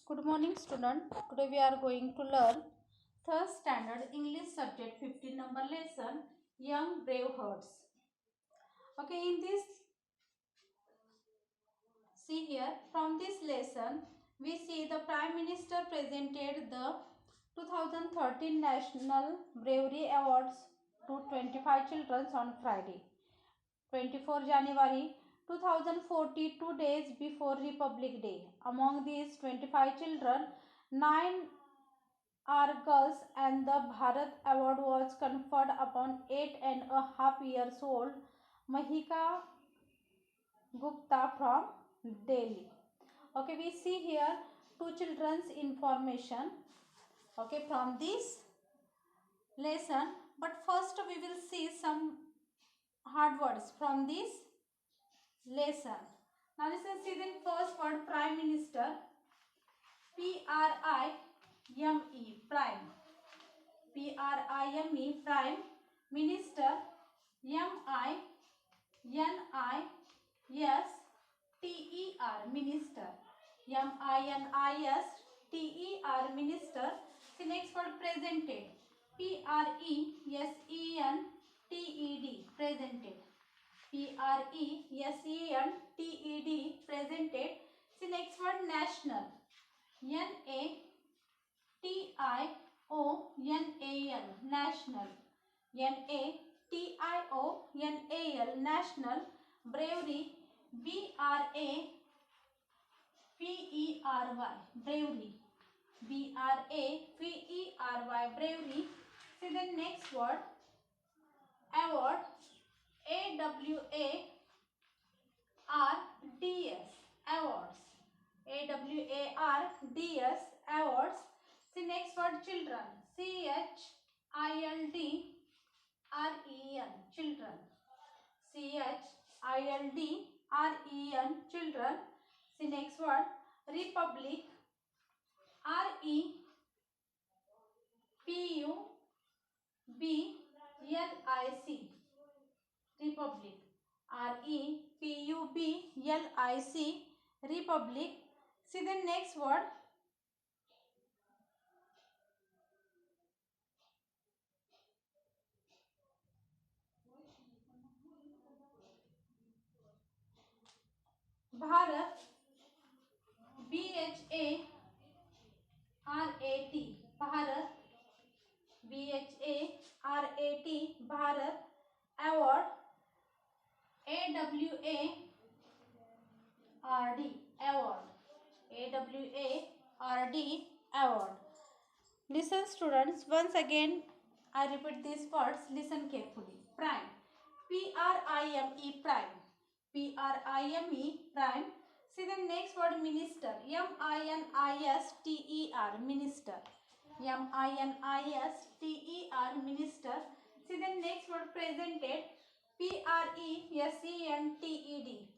Good morning, student. Today we are going to learn third standard English subject 15 number lesson Young Brave Hearts. Okay, in this, see here, from this lesson we see the Prime Minister presented the 2013 National Bravery Awards to 25 children on Friday, 24 January 2040, 2 days before Republic Day. Among these 25 children, 9 are girls, and the Bharat Award was conferred upon 8.5 years old Mahika Gupta from Delhi. Okay, we see here two children's information. Okay, from this lesson, but first we will see some hard words from this lesson. Now listen, see the first word, Prime Minister. Prime, Prime. Prime, Prime Minister. Minister. Minister. Minister. The next word, presented. Presented. Presented. Presented. The next word, national. National. National. National. Bravery. Bravery. Bravery. Bravery. See the next word, award. AWARDS. Awards. AWARDS. Awards. See next word, children. CHILDREN. Children. CHILDREN. Children. See next word, republic. REPUBLIC. Republic. REPUBLIC. Republic. See the next word, Bharat. BHARAT. Bharat. BHARAT. Bharat. Award. AWARD. Award. AWARD. Award. Listen, students, once again I repeat these words. Listen carefully. Prime. PRIME. Prime. PRIME. Prime. See the next word, minister. MINISTER. Minister. MINISTER. Minister. See the next word, presented. PRESENTED.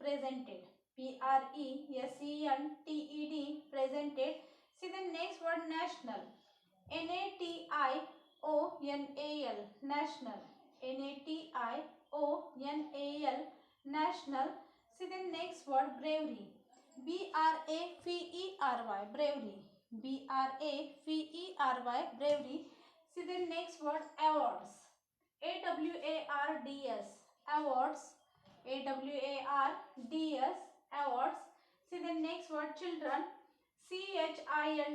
Presented. PRESENTED. Presented. See the next word, national. NATIONAL. National. NATIONAL. National. See the next word, bravery. BRAVERY. Bravery. BRAVERY. Bravery. See the next word, awards. AWARDS. Awards. AWARDS. Awards. See the next word, children. CHILDREN.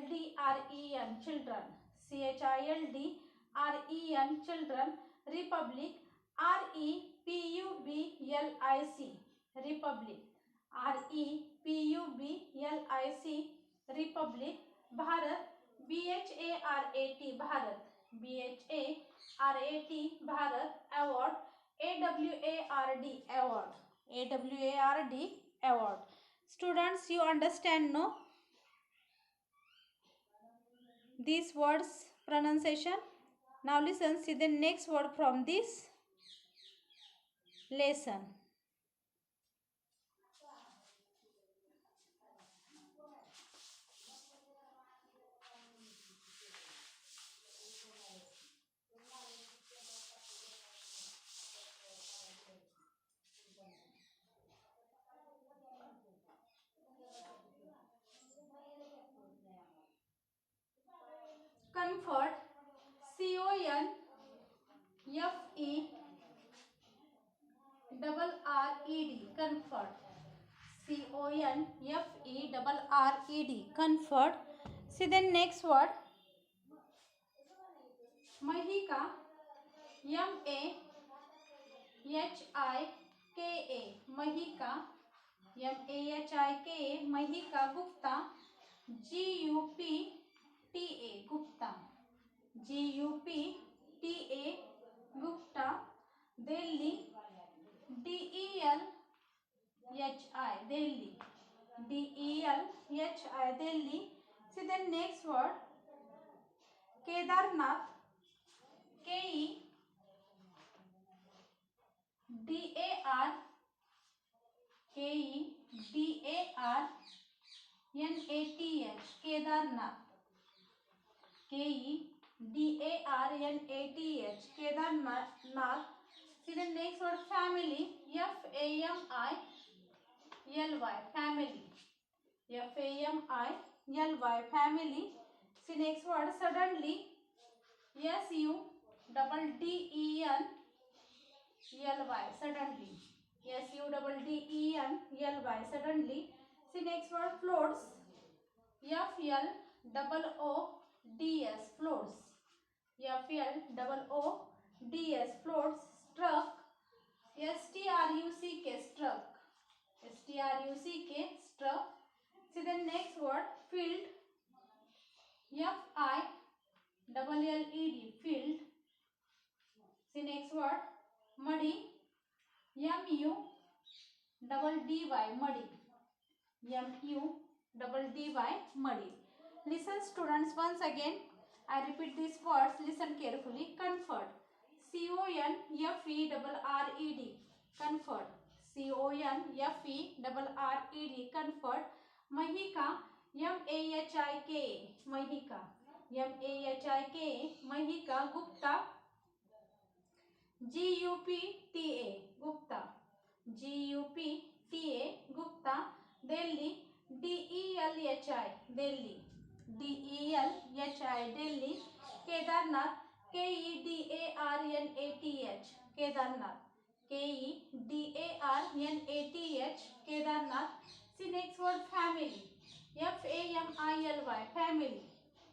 Children. CHILDREN. Children. Republic. REPUBLIC. Republic. REPUBLIC. Republic. Bharat. BHARAT. Bharat. BHARAT. Bharat. Award. AWARD. Award. AWARD. Award. Students, you understand, no? These words pronunciation. Now listen, see the next word from this lesson. comfort, CONFERRED, comfort, CONFERRED, comfort. See the next word, Mahika, MAHIKA, Mahika, MAHIKA, Mahika Gupta, GUPTA, Gupta, GUPTA, Gupta, Delhi, DELHI, Delhi, DELHI, Delhi. See the next word, Kedarnath, KEDAR, KEDARNATH, Kedarnath, KEDARNATH, Kedarnath. See the next word, family, FAMILY, family, FAMILY, family. See next word, suddenly, SUDDENLY, suddenly, SUDDENLY, suddenly. See next word, floats, FLOODS, floats, FLOODS, floats. Struck, STRUCK, struck, STRUCK, struck. See the next word, filled, FILLED, filled. See next word, muddy, MUDDY, muddy, MUDDY, muddy. Listen students, once again I repeat these words, listen carefully. Comfort, CONFERRED, comfort, CONFERRED, comfort. Mahika, MAHIKA, Mahika, MAHIKA, Mahika. Gupta, GUPTA, Gupta, GUPTA, Gupta. Delhi, DELHI, Delhi, DELHI, Delhi. Kedarnath, KEDARNATH, Kedarnath, KEDARNATH, Kedarnath. See next word, family, FAMILY, family,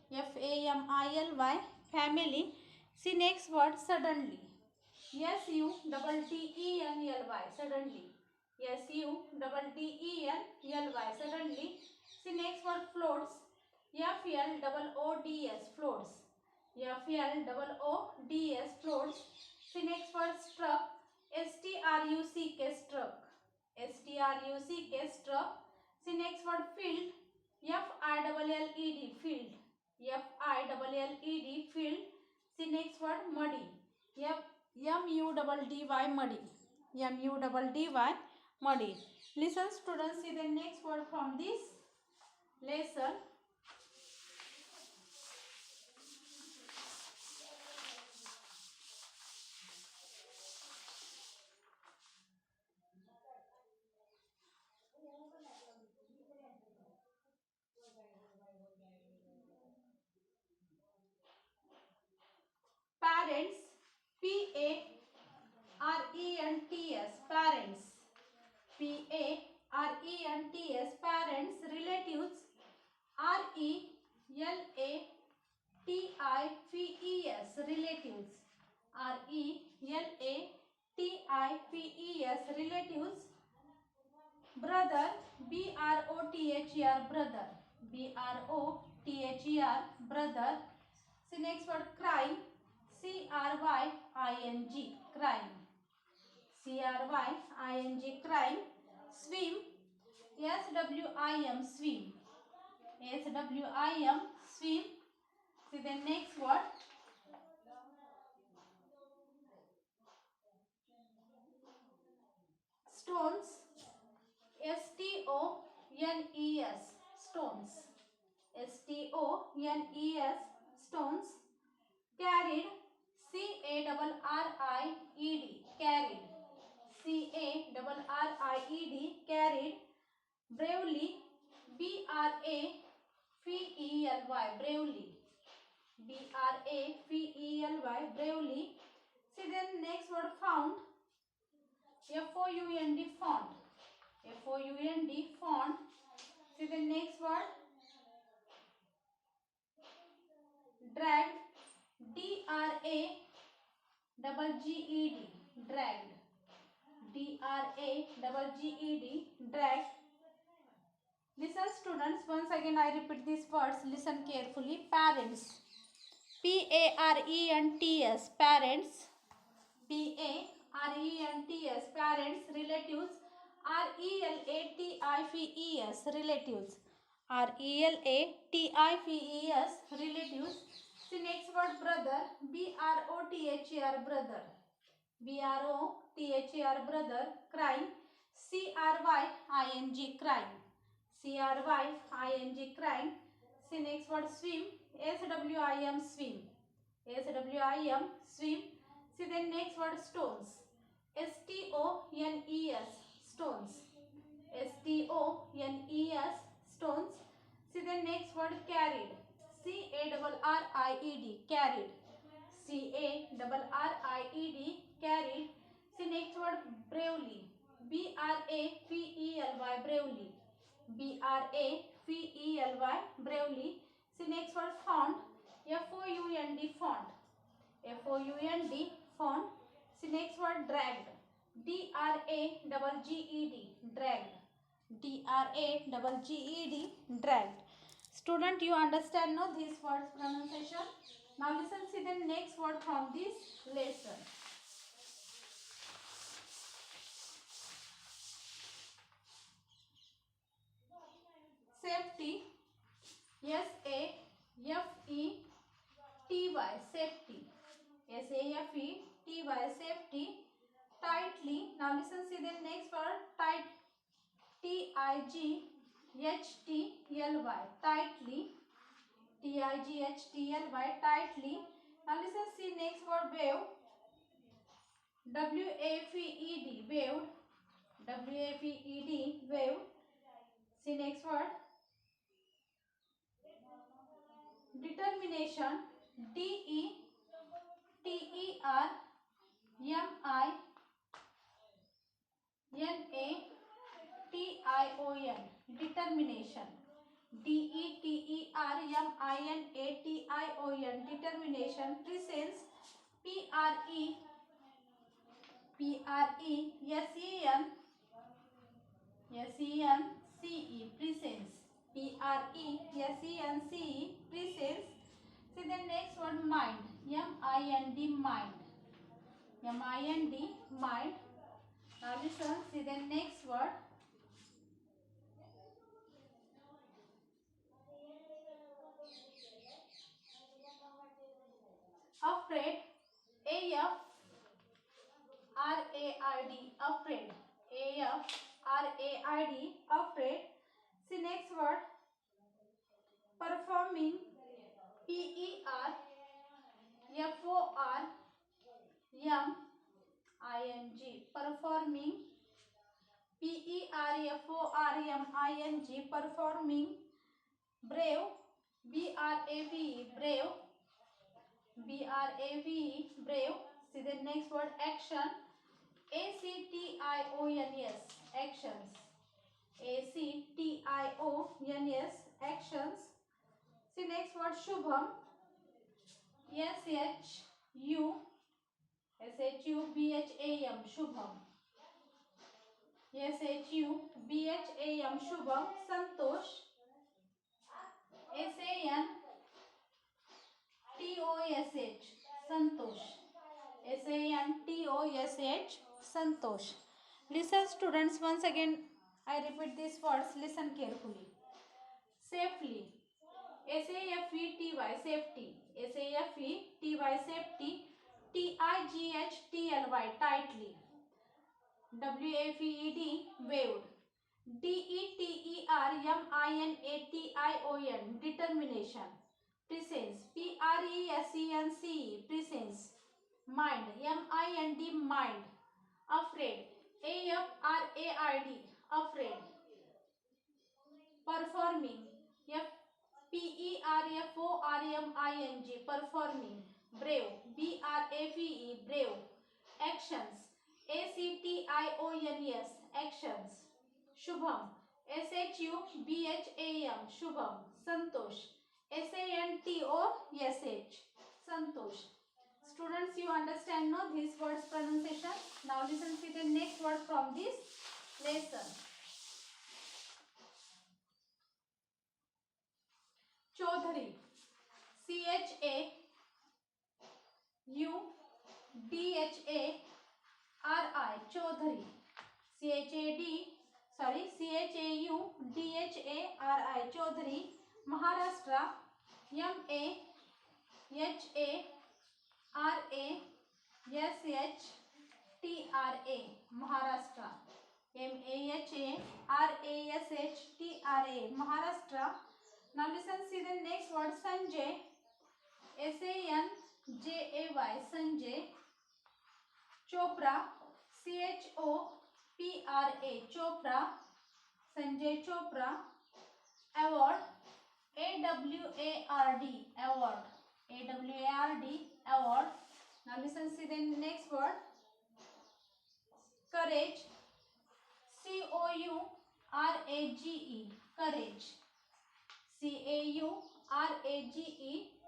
FAMILY, family. See next word, suddenly, SUDDENLY, suddenly, SUDDENLY, suddenly. See next word, floats, FLOODS, floats, FLOODS, floats. See next word, struck, STRUCK, struck, STRUCK, struck. See next word, filled, FILLED, filled, FILLED, filled. See next word, muddy, MUDDY, muddy, MUDDY, muddy. Listen students, see the next word from this lesson. Parents, PARENTS, parents, PARENTS, parents. Relatives, RELATIVES, relatives, RELATIVES, relatives. Brother, BROTHER, brother, BROTHER, brother. See next word, crime, CRYING, crime, CRYING, crime. Swim, SWIM, swim, SWIM, swim. See the next word, stones, STONES, stones, STONES, stones. Carried, CARRIED, carried, CARRIED, carried. Bravely, BRAVELY, bravely, B-R-A-V-E-L-Y, bravely. See then next word found, F-O-U-N-D, font. F-O-U-N-D, font. See the next word, dragged, D-R-A-G-G-E-D, dragged. D-R-A-G-G-E-D, dragged. Listen students, once again I repeat these words, listen carefully. Parents, P-A-R-E-N-T-S, parents. P-A-R-E-N-T-S, parents. Relatives, R-E-L-A-T-I-V-E-S, relatives. R-E-L-A-T-I-V-E-S, relatives. See next word, brother, B-R-O-T-H-E-R, brother. B-R-O-T-H-E-R, brother. Crying, C-R-Y-I-N-G, crying. C-R-Y-I-N-G, crying. See next word, swim, S-W-I-M, swim. S-W-I-M, swim. See then next word, stones, S-T-O-N-E-S, stones. S-T-O-N-E-S, stones. See the next word, carried, C-A-R-R-I-E-D, carried. C-A-R-R-I-E-D, carried. See next word, bravely, B-R-A-V-E-L-Y, bravely. B-R-A-V-E-L-Y, bravely. See next word, font, F-O-U-N-D, font. F-O-U-N-D, font. See next word, dragged, D-R-A-G-G-E-D, dragged. D-R-A-G-G-E-D, dragged. Student, you understand now these words pronunciation? Now listen, see the next word from this lesson. Safety, S-A-F-E-T-Y, safety. S-A-F-E-T-Y, safety. Tightly, now listen, see the next word, tight, T-I-G-H-T-L-Y, tightly. T-I-G-H-T-L-Y, tightly. Now listen, see next word, wave, W-A-V-E-D, waved. W-A-V-E-D, waved. See next word, determination, D-E-T-E-R-M-I-N-A-T-I-O-N, determination. D-E-T-E-R-M-I-N-A-T-I-O-N, determination. Presence, P-R-E-S-E-N-C-E, presence. P-R-E-S-E-N-C-E, presence. See the next word, mind, M-I-N-D, mind. M-I-N-D, mind. Now listen, see the next word, afraid, A-F-R-A-I-D, afraid. A-F-R-A-I-D, afraid. See next word, performing, P-E-R-F-O-R-M-I-N-G, performing. P-E-R-F-O-R-M-I-N-G, performing. Brave, B-R-A-V-E, brave. B-R-A-V-E, brave. See the next word, action, A-C-T-I-O-N-S, actions. A-C-T-I-O-N-S, actions. See next word, Shubham, S-H-U-B-H-A-M, Shubham. S-H-U-B-H-A-M, Shubham. Santosh, S-A-N-T-O-S-H, Santosh. S-A-N-T-O-S-H, Santosh. Listen students, once again I repeat these words, listen carefully. Safely, S-A-F-E-T-Y, safety. S-A-F-E-T-Y, safety. T-I-G-H-T-L-Y, tightly. W-A-V-E-D, waved. D-E-T-E-R-M-I-N-A-T-I-O-N, determination. Presence, P-R-E-S-E-N-C-E, presence. Mind, M-I-N-D, mind. Afraid, A-F-R-A-I-D, afraid. Performing, P-E-R-F-O-R-M-I-N-G, Forming, performing. Brave, Brave, brave. Actions, Actions, actions. Shubham, Shubham, Shubham. Santosh, Santosh, Santosh. Students, you understand now these words pronunciation. Now listen to the next word from this lesson. Chaudhary, Chaudhary, Chaudhary. Chaudhary, Chaudhary. Maharashtra, Maharashtra, Maharashtra. Maharashtra, Maharashtra. Now listen, see the next word, Sanjay, Sanjay, Sanjay. Chopra, Chopra, Sanjay Chopra. Award, Award, Award, Award. Now listen, see the next word, courage, Courage, courage,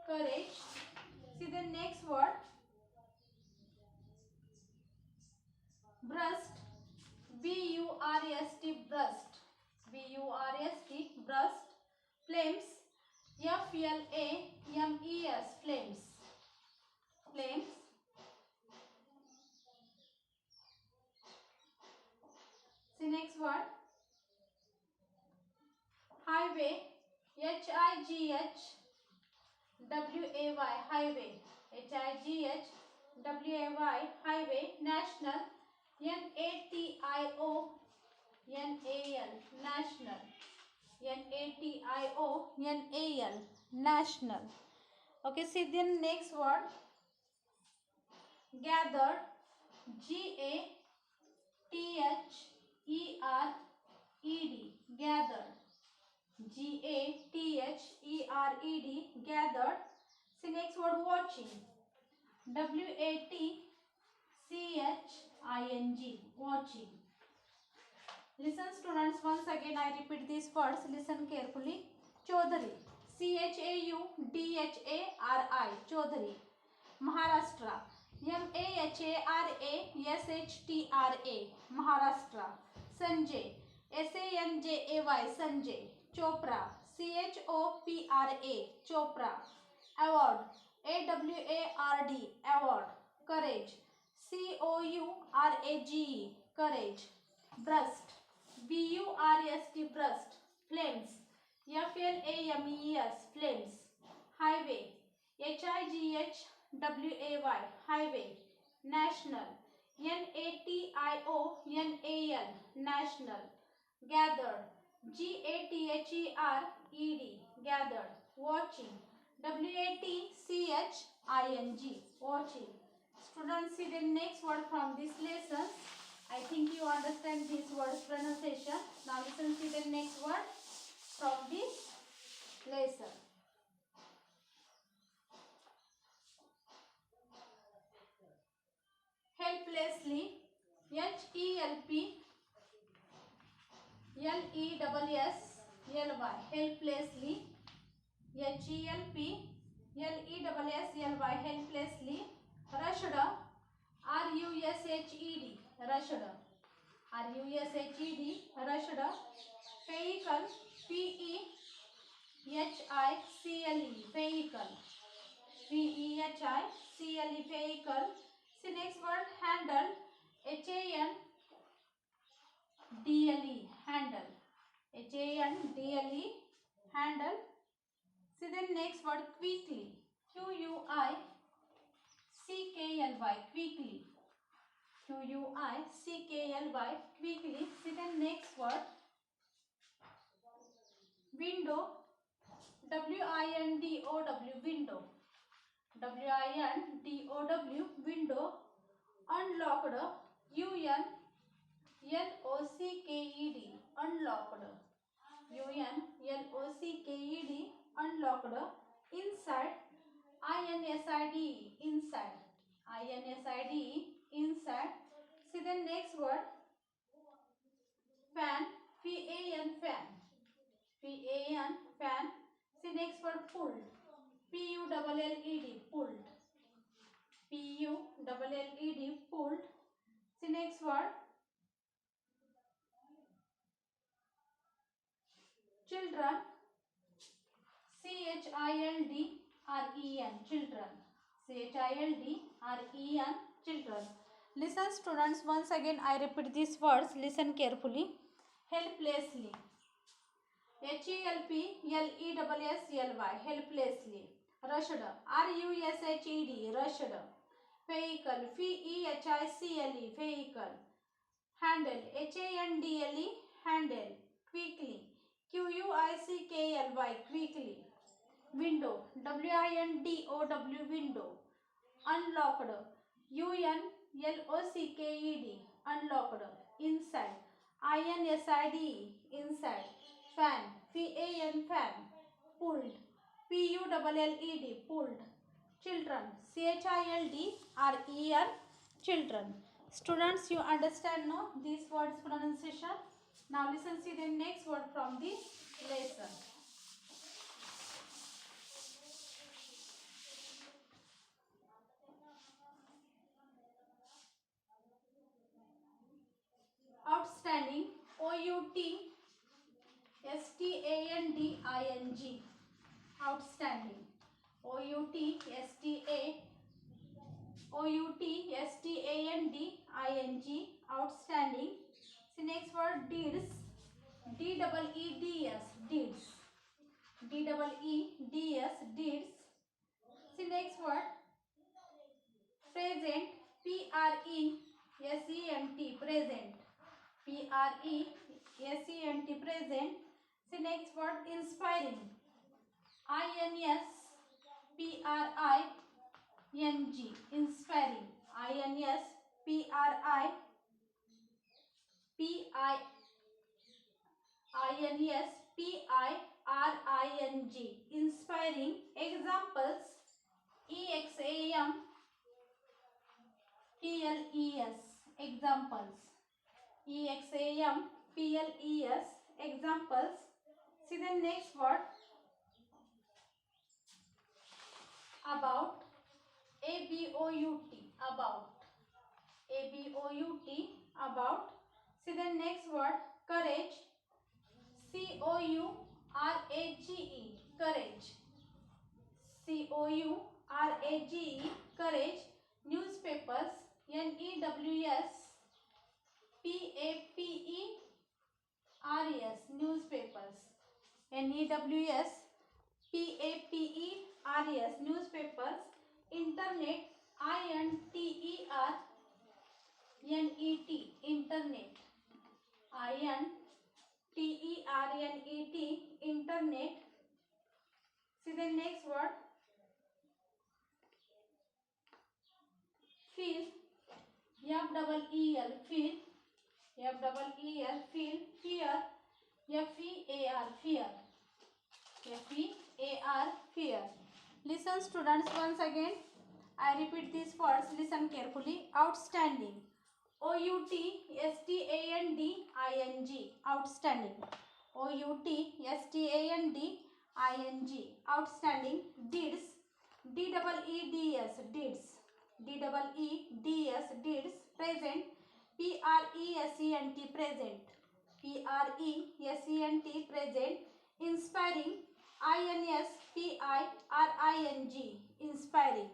courage. See the next word, breast, Burst, breast, breast. Flames, Flames, flames, flames. See next word, highway, Highway, highway, highway. National, Natio, national, national. Okay, see the next word, gathered, Gathered, gathered, gathered. See next word, watching, watching. Listen students, once again I repeat these words, listen carefully. Chaudhary, Chaudhary. Maharashtra, Maharashtra. Sanjay, Sanjay. Chopra, Chopra. Award, Award. Courage, Courage. Breast, breast. Flames, flames. Highway, highway. National, national. Gathered, gathered. Watching, watching. Students, see the next word from this lesson. I think you understand this word's pronunciation. Now listen to the next word from this lesson. Helplessly, helplessly, helplessly. Rushed, rushed, rushed. Vehicle, vehicle, vehicle. See next word, handle, handle, handle. See the next word, quickly, Quickly, quickly, quickly. See the next word, window, window, window. Unlocked, unlocked, unlocked. Unlocked. inside, INSID, inside, INSID, inside. See the next word, fan, FAN, fan, FAN, fan. See next word, pulled, PULLED, pulled, PULLED, pulled. See next word, children, CHILDREN, children, CHILDREN, children. Listen students, once again I repeat these words, listen carefully. Helplessly, HELPLESSLY, helplessly. Rushed, RUSHED, rushed. Vehicle, VEHICLE, vehicle. Handle, HANDLE, handle. Quickly, QUICKLY, quickly. Window, WINDOW, window. Unlocked, UNLOCKED, unlocked. Inside, INSIDE, inside. Fan, FAN, fan. Pulled, PULLED, pulled. Children, CHILDREN, children. Students, you understand no these words pronunciation? Now listen, see the next word from the lesson. Outstanding, OUTSTANDING, outstanding. OUTSTANDING, outstanding. See next word, deeds, DEEDS, deeds, DEEDS, deeds. See next word, present, PRESENT, present, PRESENT, present. See next word, inspiring, INSPRING, inspiring, INSPIRING, inspiring. Examples, EXAMPLES, examples, EXAMPLES, examples. See the next word, about, ABOUT, about, ABOUT, about. See the next word, courage, COURAGE, courage, COURAGE, courage. Newspapers, NEWSPAPERS, newspapers, NEWSPAPERS, newspapers. Internet, INTERNET, internet, INTERNET, internet. See the next word, feel, FEEL, feel, FEEL, feel. Fear, FEAR, fear, FEAR, fear. Listen students, once again I repeat these words, listen carefully. Outstanding, OUTSTANDING, outstanding, OUTSTANDING, outstanding. Deeds, DEEDS, deeds, DEEDS, deeds. Present, PRESENT, present, PRESENT, present. Inspiring, INSPIRING, inspiring.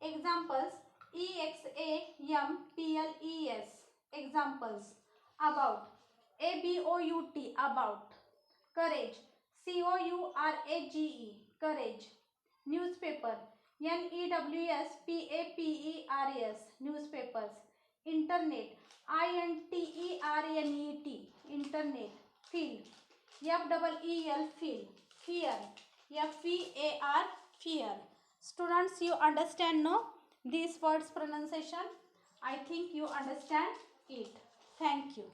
Examples, EXAMPLES, examples. About, ABOUT, about. Courage, COURAGE, courage. Newspaper, NEWSPAPERS, newspapers. Internet, INTERNET, internet. Feel, FEEL, feel. Fear, FEAR, fear. Students, you understand no these words pronunciation? I think you understand it. Thank you.